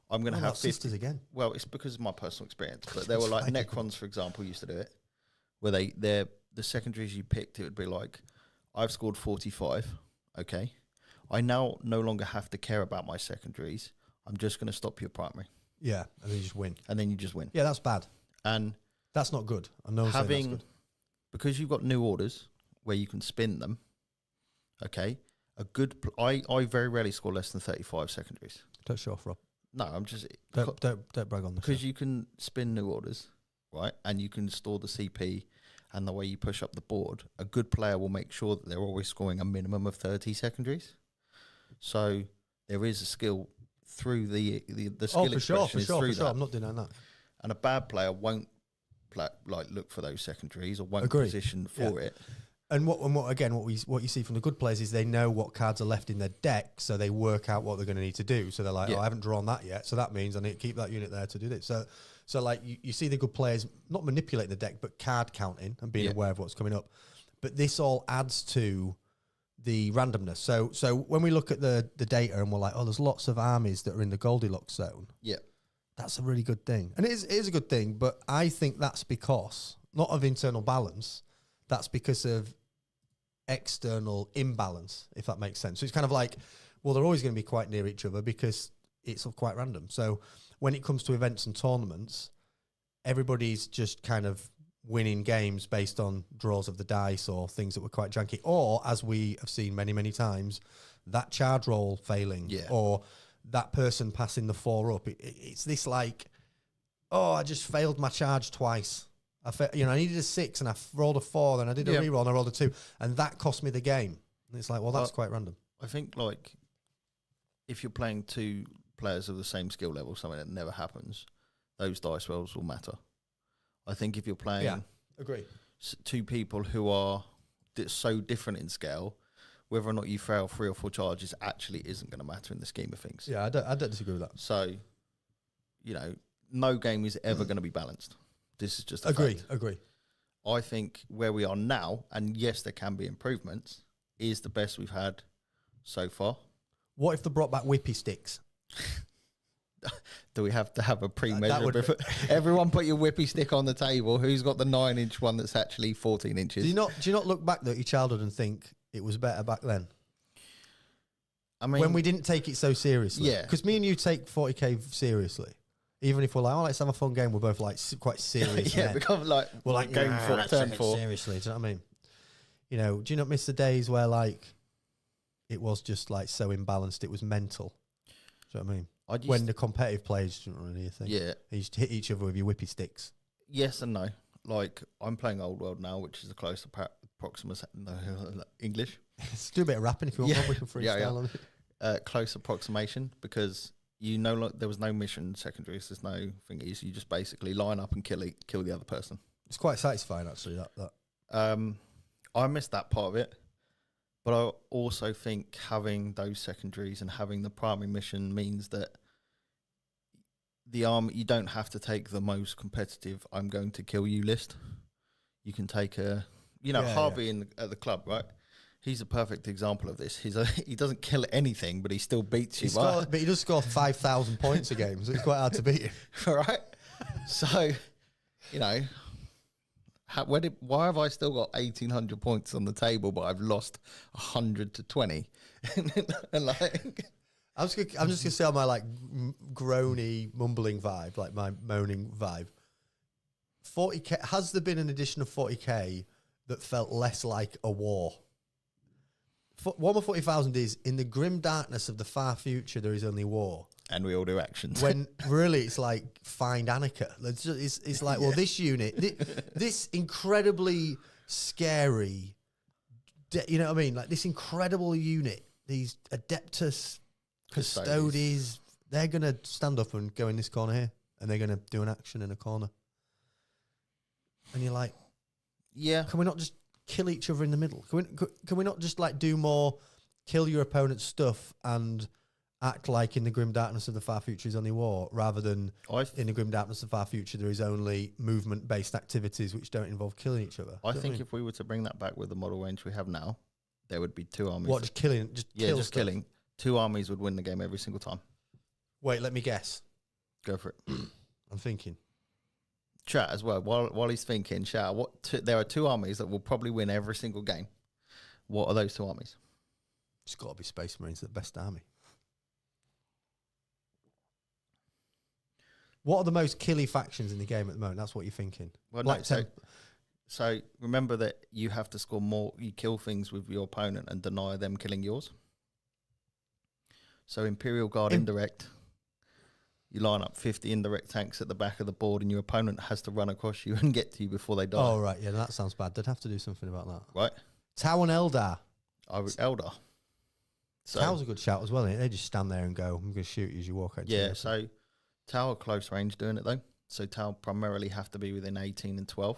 S2: I'm going to have 50.
S1: Sisters again.
S2: Well, it's because of my personal experience. But there were like Necrons, for example, used to do it, where the secondaries you picked, it would be like, I've scored 45. Okay. I now no longer have to care about my secondaries. I'm just going to stop your primary.
S1: Yeah. And then you just win.
S2: Yeah,
S1: that's bad.
S2: And
S1: that's not good. I know that's good.
S2: Because you've got new orders where you can spin them, okay, I very rarely score less than 35 secondaries.
S1: Don't show off, Rob.
S2: No, I'm just...
S1: Don't brag on this.
S2: Because you can spin new orders, right, and you can store the CP, and the way you push up the board, a good player will make sure that they're always scoring a minimum of 30 secondaries. So there is a skill through the skill expression is through that.
S1: I'm not denying that.
S2: And a bad player won't look for those secondaries or won't position for it.
S1: And what you see from the good players is they know what cards are left in their deck, so they work out what they're going to need to do. So they're like, oh, I haven't drawn that yet, so that means I need to keep that unit there to do this. So like you see the good players not manipulating the deck, but card counting and being aware of what's coming up. But this all adds to the randomness. So when we look at the data and we're like, oh, there's lots of armies that are in the Goldilocks zone.
S2: Yeah.
S1: That's a really good thing. And it is a good thing, but I think that's because, not of internal balance, that's because of external imbalance, if that makes sense. So it's kind of like, well, they're always going to be quite near each other because it's quite random. So when it comes to events and tournaments, everybody's just kind of winning games based on draws of the dice or things that were quite janky. Or, as we have seen many, many times, that charge roll failing or that person passing the 4 up. It's this like, oh, I just failed my charge twice. I needed a 6 and I rolled a 4, then I did a reroll and I rolled a 2, and that cost me the game. And it's like, well, that's quite random.
S2: I think like if you're playing 2 players of the same skill level, something that never happens, those dice rolls will matter. I think if you're playing
S1: agree.
S2: 2 people who are so different in scale, whether or not you fail 3 or 4 charges actually isn't going to matter in the scheme of things.
S1: Yeah, I don't disagree with that.
S2: So, no game is ever going to be balanced. This is just a fact.
S1: Agree.
S2: I think where we are now, and yes, there can be improvements, is the best we've had so far.
S1: What if they brought back whippy sticks?
S2: Do we have to have a pre-measure? Everyone put your whippy stick on the table. Who's got the 9-inch one that's actually 14 inches?
S1: Do you not look back at your childhood and think it was better back then?
S2: I mean,
S1: when we didn't take it so seriously.
S2: Yeah.
S1: Because me and you take 40k seriously. Even if we're like, oh, let's have a fun game, we're both like quite serious.
S2: Yeah, become like,
S1: we're like,
S2: going for turn 4.
S1: Seriously, do you know what I mean? Do you not miss the days where like it was just like so imbalanced, it was mental? Do you know what I mean? When the competitive players didn't run anything. Yeah. You used to hit each other with your whippy sticks.
S2: Yes and no. Like, I'm playing Old World now, which is a close approximate English.
S1: Let's do a bit of rapping if you want. We can freestyle on
S2: it. Close approximation, because there was no mission secondaries, there's no thingies. You just basically line up and kill the other person.
S1: It's quite satisfying, actually. That.
S2: I missed that part of it, but I also think having those secondaries and having the primary mission means that the army, you don't have to take the most competitive "I'm going to kill you" list. You can take Harvey at the club, right? He's a perfect example of this. He doesn't kill anything, but he still beats you.
S1: But he does score 5,000 points a game, so it's quite hard to beat him.
S2: Right? So, why have I still got 1,800 points on the table, but I've lost 100 to 20? And like,
S1: I'm just gonna say on my like groany, mumbling vibe, like my moaning vibe. 40k, has there been an edition of 40k that felt less like a war? Warhammer 40,000 is, in the grim darkness of the far future, there is only war.
S2: And we all do actions.
S1: When really it's like, find Annika. It's like, well, this unit, this incredibly scary, you know what I mean? Like this incredible unit, these Adeptus Custodes, they're going to stand up and go in this corner here. And they're going to do an action in a corner. And you're like,
S2: yeah,
S1: can we not just kill each other in the middle? Can we not just like do more kill your opponent's stuff and act like in the grim darkness of the far future is only war, rather than in the grim darkness of the far future there is only movement-based activities which don't involve killing each other?
S2: I think if we were to bring that back with the model range we have now, there would be 2 armies.
S1: What, just killing? Just
S2: killing. 2 armies would win the game every single time.
S1: Wait, let me guess.
S2: Go for it.
S1: I'm thinking.
S2: Chat as well. While he's thinking, chat. There are 2 armies that will probably win every single game. What are those 2 armies?
S1: It's got to be Space Marines, the best army. What are the most killy factions in the game at the moment? That's what you're thinking.
S2: Well, no, so remember that you have to score more. You kill things with your opponent and deny them killing yours. So Imperial Guard indirect. You line up 50 indirect tanks at the back of the board, and your opponent has to run across you and get to you before they die.
S1: Oh, right. Yeah, that sounds bad. They'd have to do something about that.
S2: Right.
S1: Tau and Eldar.
S2: Eldar. So,
S1: Tau's a good shout as well, isn't it? They just stand there and go, I'm going to shoot you as you walk out.
S2: Yeah, so Tau are close range doing it, though. So Tau primarily have to be within 18 and 12.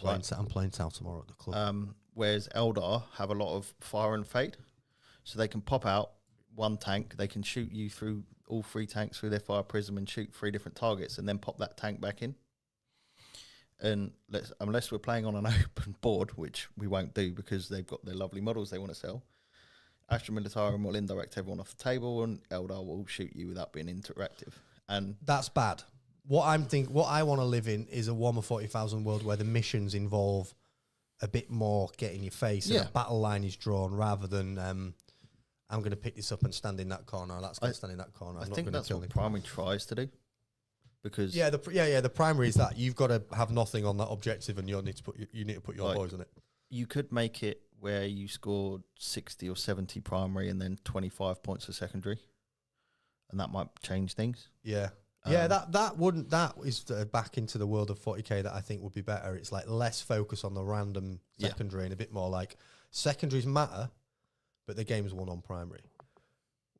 S1: I'm playing Tau tomorrow at the club.
S2: Whereas Eldar have a lot of fire and fade, so they can pop out one tank, they can shoot you through all 3 tanks through their fire prism and shoot 3 different targets, and then pop that tank back in. And unless we're playing on an open board, which we won't do because they've got their lovely models they want to sell, Astra Militarum will indirect everyone off the table, and Eldar will shoot you without being interactive. And
S1: that's bad. What I want to live in is a Warhammer 40,000 world where the missions involve a bit more get in your face, and a battle line is drawn rather than I'm going to pick this up and stand in that corner. That's going to stand in that corner.
S2: I think that's what Primary tries to do. Because
S1: the primary is that you've got to have nothing on that objective, and you need to put your boys on it. You
S2: could make it where you scored 60 or 70 primary and then 25 points for secondary, and that might change things.
S1: Yeah. That is back into the world of 40k that I think would be better. It's like less focus on the random secondary and a bit more like secondaries matter, but the game's won on primary.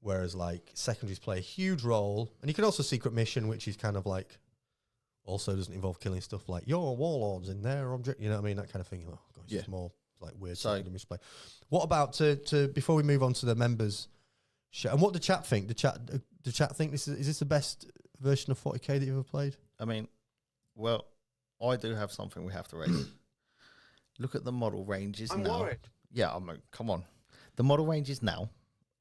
S1: Whereas like secondaries play a huge role, and you can also secret mission, which is kind of like also doesn't involve killing stuff like your warlords in their object. You know what I mean? That kind of thing. Oh god, it's just more like weird secondary play. What about to before we move on to the members? And what the chat think? The chat think is this the best version of 40k that you've ever played?
S2: I mean, well, I do have something we have to raise. Look at the model ranges now. I'm worried. Yeah, I'm like, come on. The model ranges now,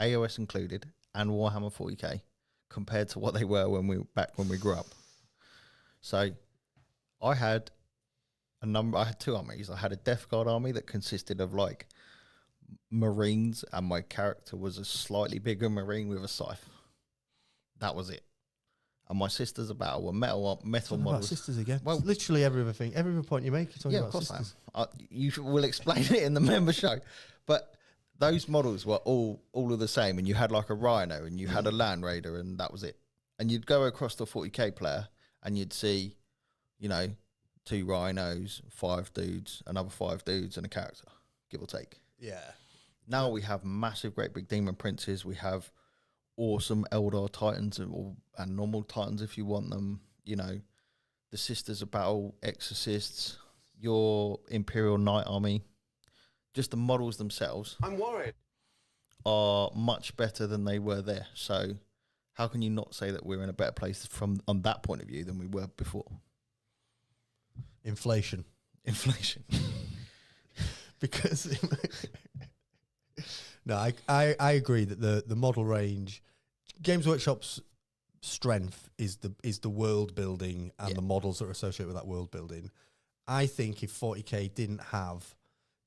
S2: AOS included, and Warhammer 40k, compared to what they were when we grew up. So, I had 2 armies. I had a Death Guard army that consisted of like Marines, and my character was a slightly bigger Marine with a scythe. That was it. And my Sisters of Battle were metal models.
S1: Sisters again. Well, literally every other point you make, you're talking about
S2: of course
S1: sisters.
S2: You will explain it in the member show, but those models were all of the same, and you had like a Rhino, and you had a Land Raider, and that was it. And you'd go across the 40k player, and you'd see, 2 Rhinos, 5 dudes, another 5 dudes, and a character, give or take.
S1: Yeah.
S2: Now we have massive, great big demon princes. We have awesome Eldar Titans and normal Titans if you want them. The Sisters of Battle, Exorcists, your Imperial Knight Army. Just the models themselves. I'm worried. Are much better than they were there. So how can you not say that we're in a better place on that point of view than we were before?
S1: Inflation. Because no, I agree that the model range, Games Workshop's strength is the world building and the models that are associated with that world building. I think if 40k didn't have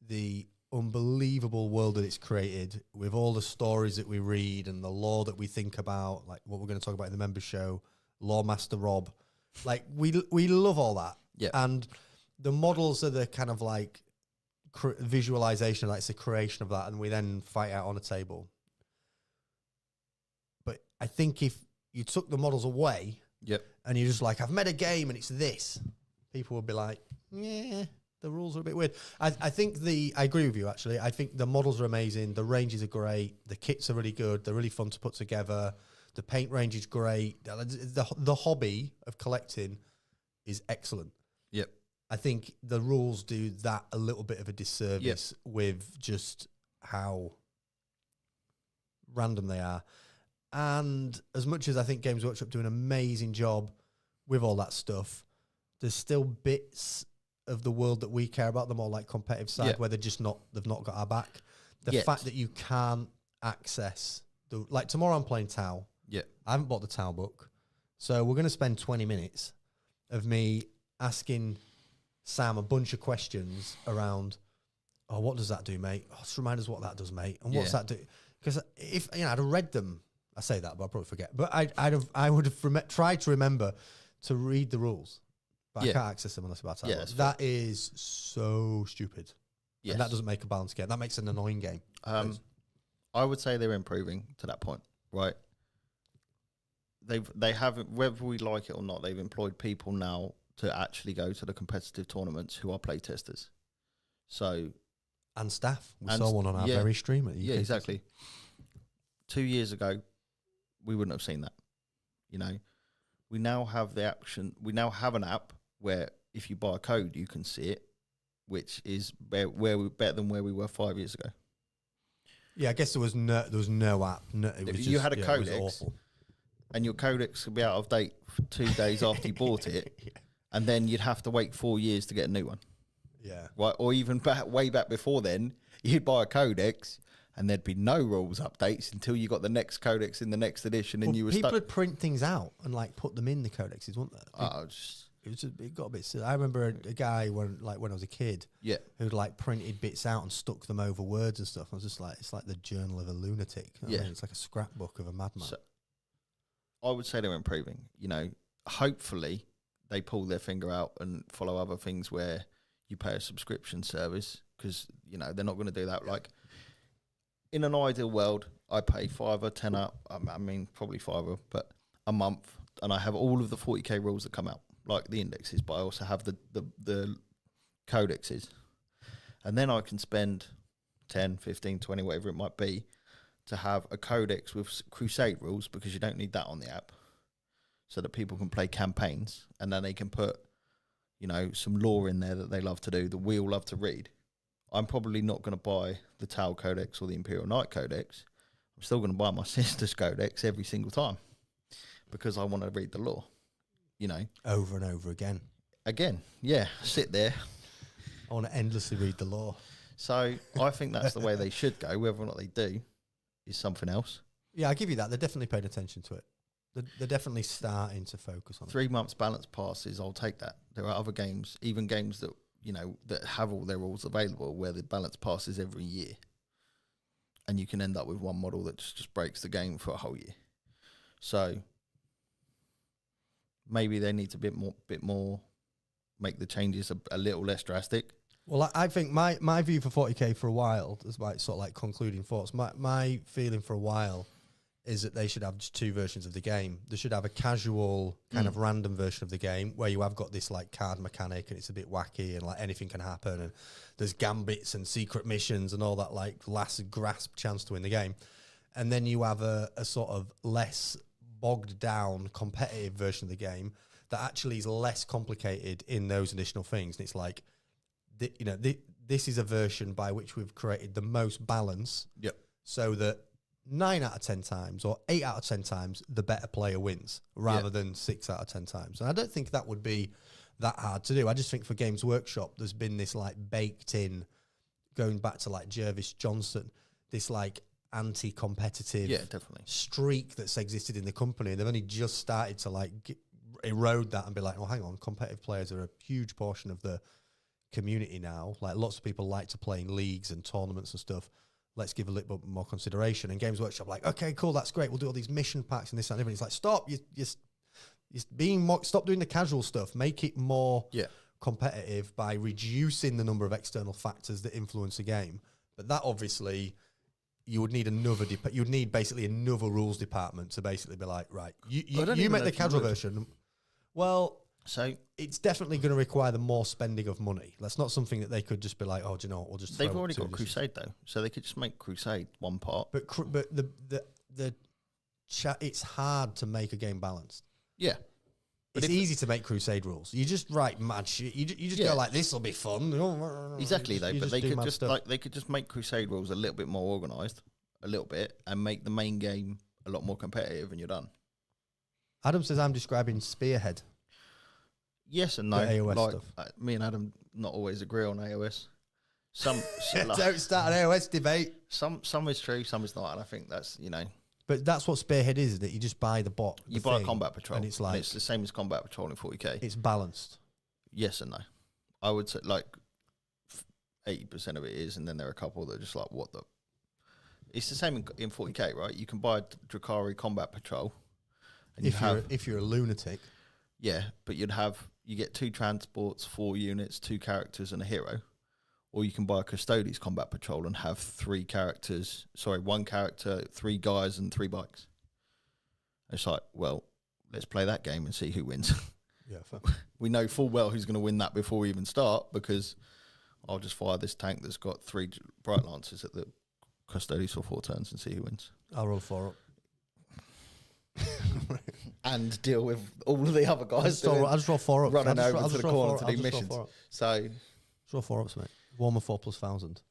S1: the unbelievable world that it's created with all the stories that we read and the lore that we think about, like what we're going to talk about in the members show, Lore Master Rob, like we love all that.
S2: Yeah.
S1: And the models are the kind of like visualization, like it's a creation of that, and we then fight out on a table. But I think if you took the models away, and you're just like, I've made a game and it's this, people would be like, yeah, the rules are a bit weird. I agree with you actually. I think the models are amazing, the ranges are great, the kits are really good, they're really fun to put together, the paint range is great, the hobby of collecting is excellent.
S2: Yep.
S1: I think the rules do that a little bit of a disservice with just how random they are. And as much as I think Games Workshop do an amazing job with all that stuff, there's still bits of the world that we care about, the more like competitive side, where they've not got our back. The fact that you can't access like tomorrow I'm playing Tau.
S2: Yeah.
S1: I haven't bought the Tau book. So we're going to spend 20 minutes of me asking Sam a bunch of questions around, what does that do, mate? Just remind us what that does, mate. And what's that do? Because if I'd have read them, I say that, but I'll probably forget. But I would have tried to remember to read the rules, but I can't access them unless about time. That is so stupid. Yes. And that doesn't make a balanced game. That makes an annoying game.
S2: I would say they're improving to that point, right? They haven't, whether we like it or not, they've employed people now to actually go to the competitive tournaments who are playtesters. So,
S1: and staff. We saw one on our very stream.
S2: Yeah, exactly. 2 years ago, we wouldn't have seen that. We now have the action. We now have an app where if you buy a code, you can see it. which is better than where we were 5 years ago.
S1: Yeah, I guess there was no app. No, it was just,
S2: you had a
S1: It was
S2: Codex,
S1: awful.
S2: and your Codex could be out of date for 2 days after you bought it, and then you'd have to wait 4 years to get a new one.
S1: Yeah.
S2: Right, or even way back before then, you'd buy a Codex, and there'd be no rules updates until you got the next Codex in the next edition, and you were
S1: people
S2: stuck.
S1: would print things out and like put them in the codexes, wouldn't they? It got a bit silly. I remember a guy when I was a kid, who'd like printed bits out and stuck them over words and stuff. I was just like, it's like the journal of a lunatic. You know what I mean? It's like a scrapbook of a madman.
S2: So, I would say they're improving. You know, hopefully they pull their finger out and follow other things where you pay a subscription service, because you know they're not going to do that. Like in an ideal world, I pay $5 or $10, I mean probably $5, but a month, and I have all of the 40k rules that come out, like the indexes, but I also have the codexes, and then I can spend 10, 15, 20, whatever it might be, to have a codex with crusade rules, because you don't need that on the app, so that people can play campaigns, and then they can put, you know, some lore in there that they love to do, that we all love to read. I'm probably not going to buy the Tau Codex or the Imperial Knight Codex. I'm still going to buy my sister's Codex every single time, because I want to read the lore, you know.
S1: Over and over again.
S2: Again, yeah, sit there.
S1: I want to endlessly read the lore.
S2: So I think that's the way they should go. Whether or not they do is something else.
S1: Yeah, I give you that. They're definitely paying attention to it. They're definitely starting to focus on
S2: 3 months balance passes, I'll take that. There are other games, even games that, you know, that have all their rules available, where the balance passes every year, and you can end up with one model that just breaks the game for a whole year. So maybe they need to bit more make the changes a little less drastic.
S1: Well, I think my view for 40k for a while, is like sort of like concluding thoughts. My feeling for a while is that they should have just 2 versions of the game. They should have a casual kind of random version of the game where you have got this like card mechanic and it's a bit wacky and like anything can happen and there's gambits and secret missions and all that like last grasp chance to win the game. And then you have a sort of less bogged down competitive version of the game that actually is less complicated in those additional things. And it's like, this is a version by which we've created the most balance, so that 9 out of 10 times or 8 out of 10 times the better player wins, rather than 6 out of 10 times. And I don't think that would be that hard to do. I just think for Games Workshop, there's been this like baked in, going back to like Jervis Johnson, this like anti-competitive streak that's existed in the company. They've only just started to like erode that and be like, oh, hang on, competitive players are a huge portion of the community now. Like lots of people like to play in leagues and tournaments and stuff. Let's give a little bit more consideration. And Games Workshop like, okay, cool, that's great. We'll do all these mission packs and this and everything. It's like, stop, you're being more, stop doing the casual stuff. Make it more competitive by reducing the number of external factors that influence the game. But that obviously, you would need you would need basically another rules department to basically be like, right, you make the casual version. Well, so it's definitely going to require the more spending of money. That's not something that they could just be like, oh, do you know what, we'll just.
S2: They've already got Crusade though, so they could just make Crusade one part.
S1: But it's hard to make a game balanced.
S2: Yeah,
S1: but it's easy to make Crusade rules. You just write mad shit. You just go like, this will be fun.
S2: Exactly though, but they could just make Crusade rules a little bit more organised, a little bit, and make the main game a lot more competitive, and you're done.
S1: Adam says I'm describing Spearhead.
S2: Yes and no.
S1: AOS
S2: like,
S1: stuff.
S2: Me and Adam not always agree on AOS. Some
S1: don't start an AOS debate.
S2: Some is true, some is not, and I think that's, you know.
S1: But that's what Spearhead is, that you just buy the bot.
S2: You buy a Combat Patrol,
S1: and it's like,
S2: and it's the same as Combat Patrol in 40k.
S1: It's balanced.
S2: Yes and no. I would say like 80% of it is, and then there are a couple that are just like, what the. It's the same in 40k, right? You can buy Drakari Combat Patrol, and
S1: if you're a lunatic.
S2: Yeah, but you get 2 transports, 4 units, 2 characters, and a hero. Or you can buy a Custodes Combat Patrol and have 1 character, 3 guys, and 3 bikes. It's like, well, let's play that game and see who wins.
S1: Yeah, fair.
S2: We know full well who's going to win that before we even start, because I'll just fire this tank that's got 3 Bright Lancers at the Custodes for 4 turns and see who wins.
S1: I'll roll 4 up.
S2: And deal with all of the other guys.
S1: I just roll 4 up.
S2: Running over to the corner to do missions. So,
S1: Draw 4 ups, mate. Warhammer 4+1000.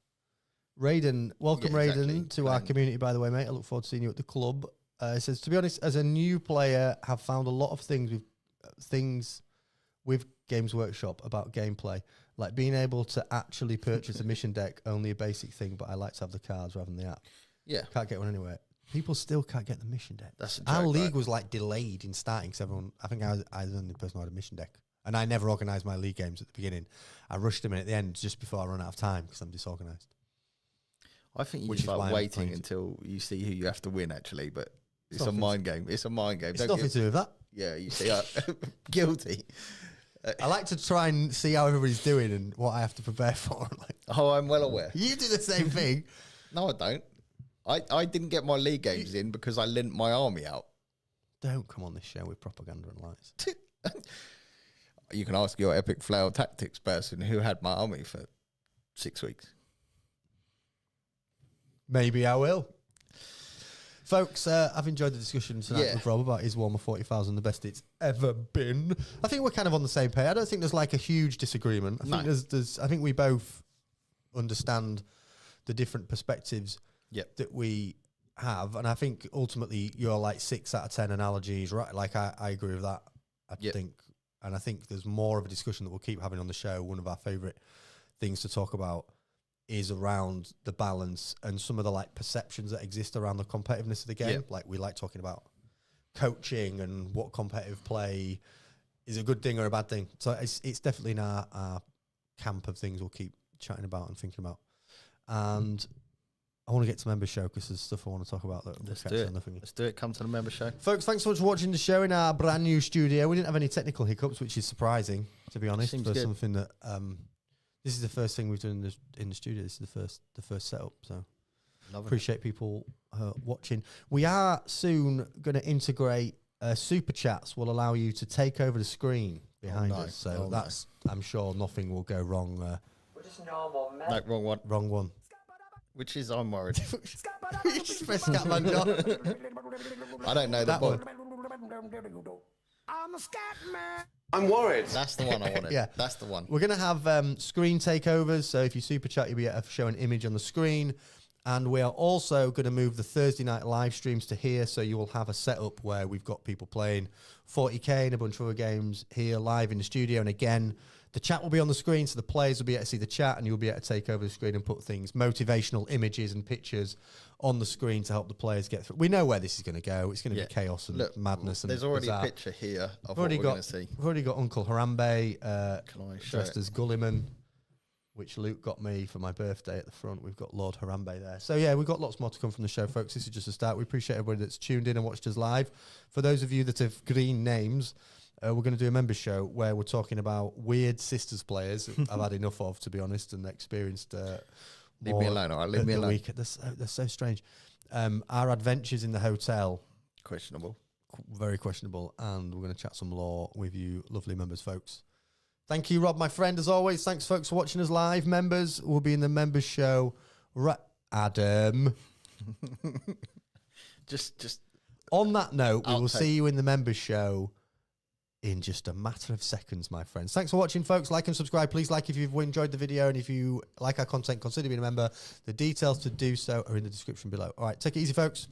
S1: Raiden, welcome
S2: Yeah, exactly.
S1: Raiden to our community, by the way, mate. I look forward to seeing you at the club. It says, to be honest, as a new player, have found a lot of things with Games Workshop about gameplay, like being able to actually purchase a mission deck, only a basic thing, but I like to have the cards rather than the app.
S2: Yeah.
S1: Can't get one anywhere. People still can't get the mission deck.
S2: That's a
S1: Our
S2: joke,
S1: league
S2: right?
S1: was like delayed in starting because everyone, I think I was the only person who had a mission deck. And I never organised my league games at the beginning. I rushed them in at the end just before I run out of time because I'm disorganised.
S2: I think you
S1: Which
S2: just
S1: is why
S2: like
S1: I'm
S2: waiting
S1: playing it.
S2: until you see who you have to win, actually. But it's a
S1: Nothing
S2: mind game. It's a mind game.
S1: It's
S2: Don't
S1: nothing
S2: get-
S1: to do with that.
S2: Yeah, you see, guilty.
S1: I like to try and see how everybody's doing and what I have to prepare for. Like,
S2: Oh, I'm well aware.
S1: you do the same thing.
S2: No, I don't. I didn't get my league games in because I lent my army out.
S1: Don't come on this show with propaganda and lies.
S2: You can ask your epic Flail Tactics person who had my army for 6 weeks.
S1: Maybe I will. Folks, I've enjoyed the discussion tonight with Rob about his Warhammer 40,000, the best it's ever been. I think we're kind of on the same page. I don't think there's like a huge disagreement. I think I think we both understand the different perspectives that we have, and I think ultimately you're like 6 out of 10 analogies, right? Like I agree with that. I think, and I think there's more of a discussion that we'll keep having on the show. One of our favourite things to talk about is around the balance and some of the like perceptions that exist around the competitiveness of the game. Like we like talking about coaching and what competitive play is a good thing or a bad thing. So it's definitely in our camp of things we'll keep chatting about and thinking about. And I want to get to member show because there's stuff I want to talk about that
S2: Let's do it. Let's do it. Come to the member show.
S1: Folks, thanks so much for watching the show in our brand new studio. We didn't have any technical hiccups, which is surprising, to be honest.
S2: Seems
S1: for
S2: good.
S1: something that this is the first thing we've done in the studio. This is the first setup. So appreciate people watching. We are soon going to integrate super chats. Will allow you to take over the screen behind us. So that's I'm sure nothing will go wrong.
S3: We're just normal men.
S2: No, wrong one.
S1: Wrong one.
S2: Which is I'm worried.
S1: You just press Scatman John.
S2: I don't know
S1: That
S2: the
S1: one.
S3: I'm worried.
S2: That's the one I wanted.
S1: Yeah.
S2: That's the one.
S1: We're going to have screen takeovers. So if you super chat, you'll be able to show an image on the screen. And we are also going to move the Thursday night live streams to here. So you will have a setup where we've got people playing 40k and a bunch of other games here live in the studio. And again, the chat will be on the screen. So the players will be able to see the chat and you'll be able to take over the screen and put things, motivational images and pictures on the screen to help the players get through. We know where this is going to go. It's going to be chaos and madness. And
S2: there's already
S1: bizarre.
S2: a picture here of
S1: We've
S2: what we're going to see.
S1: We've already got Uncle Harambe
S2: Can I show
S1: dressed
S2: it?
S1: as Gulliman, which Luke got me for my birthday at the front. We've got Lord Harambe there. So, yeah, we've got lots more to come from the show, folks. This is just a start. We appreciate everybody that's tuned in and watched us live. For those of you that have green names, we're going to do a members show where we're talking about weird sisters players I've had enough of, to be honest, and experienced
S2: Leave me alone, all right? Leave me alone.
S1: They're so strange. Our adventures in the hotel,
S2: Questionable.
S1: very questionable, and we're going to chat some law with you, lovely members, folks. Thank you, Rob, my friend, as always. Thanks, folks, for watching us live. Members will be in the members show. Adam.
S2: Just
S1: On that note, we will
S2: Outtake.
S1: see you in the members show in just a matter of seconds, my friends. Thanks for watching, folks. Like and subscribe. Please like if you've enjoyed the video, and if you like our content, consider being a member. The details to do so are in the description below. All right, take it easy, folks.